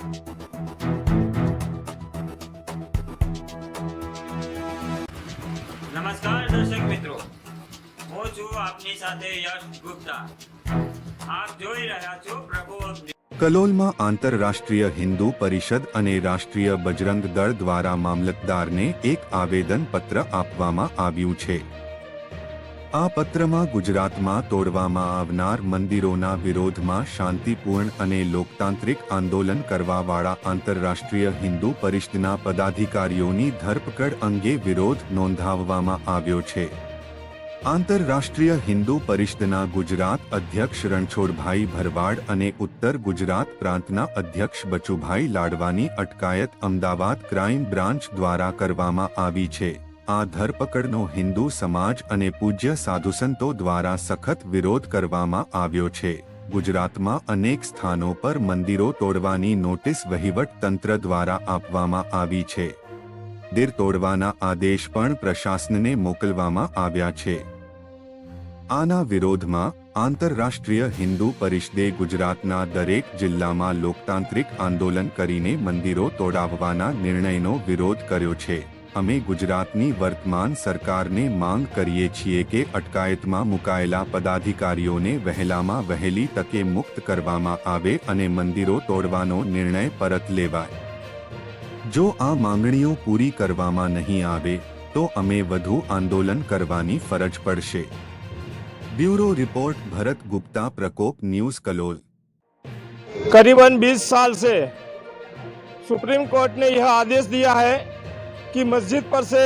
નમસ્કાર દર્શક મિત્રો, હું છું આપની સાથે યશ ગુપ્તા. આપ જોઈ રહ્યા છો પ્રબોધ. કલોલમાં આંતરરાષ્ટ્રીય હિન્દુ પરિષદ અને રાષ્ટ્રીય બજરંગ દળ દ્વારા મામલતદારને એક આવેદન પત્ર આપવામાં આવ્યું છે. આ પત્રમાં ગુજરાતમાં તોડવામાં આવનાર મંદિરોના વિરોધમાં શાંતિપૂર્ણ અને લોકતાંત્રિક આંદોલન કરવાવાળા આંતરરાષ્ટ્રીય હિન્દુ પરિષદના પદાધિકારીઓની ધરપકડ અંગે વિરોધ નોંધાવવામાં આવ્યો છે. આંતરરાષ્ટ્રીય હિન્દુ પરિષદના ગુજરાત અધ્યક્ષ રણછોડભાઈ ભરવાડ અને ઉત્તર ગુજરાત પ્રાંતના અધ્યક્ષ બચુભાઈ લાડવાની અટકાયત અમદાવાદ ક્રાઇમ બ્રાન્ચ દ્વારા કરવામાં આવી છે. આ ધરપકડનો હિન્દુ સમાજ અને પૂજ્ય સાધુસંતો દ્વારા સખત વિરોધ કરવામાં આવ્યો છે. ગુજરાતમાં અનેક સ્થાનો પર મંદિરો તોડવાની નોટિસ વહીવટ તંત્ર દ્વારા આપવામાં આવી છે. મંદિર તોડવાના આદેશ પણ પ્રશાસનને મોકલવામાં આવ્યા છે. આના વિરોધમાં આંતરરાષ્ટ્રીય હિન્દુ પરિષદે ગુજરાતના દરેક જિલ્લામાં લોકતાંત્રિક આંદોલન કરીને મંદિરો તોડાવવાના નિર્ણયનો વિરોધ કર્યો છે. અમે ગુજરાતની વર્તમાન સરકારને માંગ કરીએ છીએ કે અટકાયતમાં મુકાયેલા પદાધિકારીઓને વહેલામાં વહેલી તકે મુક્ત કરવામાં આવે અને મંદિરો તોડવાનો નિર્ણય પરત લેવાય. જો આ માંગણીઓ પૂરી કરવામાં નહીં આવે તો અમે વધુ આંદોલન કરવાની ફરજ પડશે. ब्यूरो रिपोर्ट भरत गुप्ता, प्रकोप न्यूज, कलोल. करीबन 20 साल से सुप्रीम कोर्ट ने यह आदेश दिया है कि मस्जिद पर से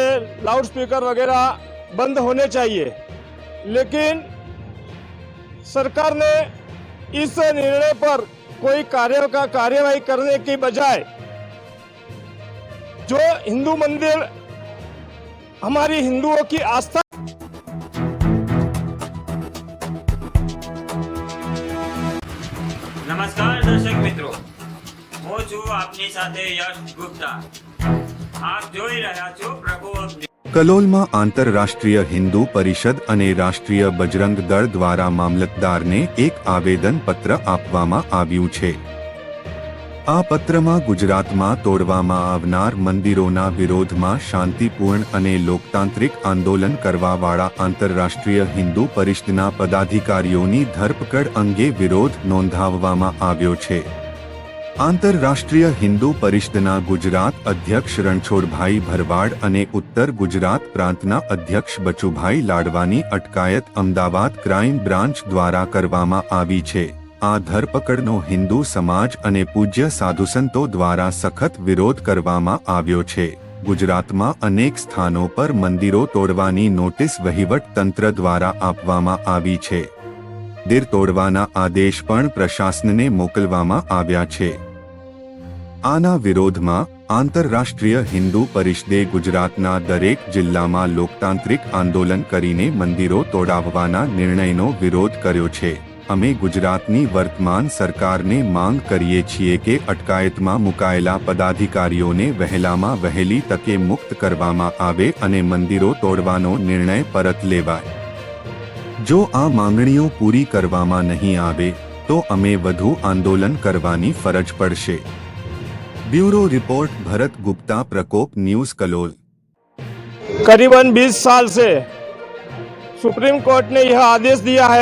लाउड स्पीकर वगैरह बंद होने चाहिए, लेकिन सरकार ने इस निर्णय पर कोई कार्यवाही करने की बजाय जो हिंदू मंदिर हमारी हिंदुओं की आस्था નમસ્કાર દર્શક મિત્રો, હું છું આપની સાથે યશ ગુપ્તા. આપ જોઈ રહ્યા છો પ્રબોધ. કલોલમાં આંતરરાષ્ટ્રીય હિન્દુ પરિષદ અને રાષ્ટ્રીય બજરંગ દળ દ્વારા મામલતદારને એક આવેદન પત્ર આપવામાં આવ્યું છે. આ પત્રમાં ગુજરાતમાં તોડવામાં આવનાર મંદિરોના વિરોધમાં શાંતિપૂર્ણ અને લોકતાંત્રિક આંદોલન કરવાવાળા આંતરરાષ્ટ્રીય હિન્દુ પરિષદના પદાધિકારીઓની ધરપકડ અંગે વિરોધ નોંધાવવામાં આવ્યો છે. આંતરરાષ્ટ્રીય હિન્દુ પરિષદના ગુજરાત અધ્યક્ષ રણછોડભાઈ ભરવાડ અને ઉત્તર ગુજરાત પ્રાંતના અધ્યક્ષ બચુભાઈ લાડવાની અટકાયત અમદાવાદ ક્રાઇમ બ્રાન્ચ દ્વારા કરવામાં આવી છે. આ ધરપકડનો હિન્દુ સમાજ અને પૂજ્ય સાધુસંતો દ્વારા સખત વિરોધ કરવામાં આવ્યો છે. ગુજરાતમાં અનેક સ્થાનો પર મંદિરો તોડવાની નોટિસ વહીવટ તંત્ર દ્વારા આપવામાં આવી છે. મંદિર તોડવાના આદેશ પણ પ્રશાસનને મોકલવામાં આવ્યા છે. આના વિરોધમાં આંતરરાષ્ટ્રીય હિન્દુ પરિષદે ગુજરાતના દરેક જિલ્લામાં લોકતાંત્રિક આંદોલન કરીને મંદિરો તોડાવવાના નિર્ણયનો વિરોધ કર્યો છે. અમે ગુજરાતની વર્તમાન સરકારને માંગ કરીએ છીએ કે અટકાયતમાં મુકાયેલા પદાધિકારીઓને વહેલામાં વહેલી તકે મુક્ત કરવામાં આવે અને મંદિરો તોડવાનો નિર્ણય પરત લેવાય. જો આ માંગણીઓ પૂરી કરવામાં નહીં આવે તો અમે વધુ આંદોલન કરવાની ફરજ પડશે. ब्यूरो रिपोर्ट भरत गुप्ता, प्रकोप न्यूज, कलोल. करीबन 20 साल से सुप्रीम कोर्ट ने यह आदेश दिया है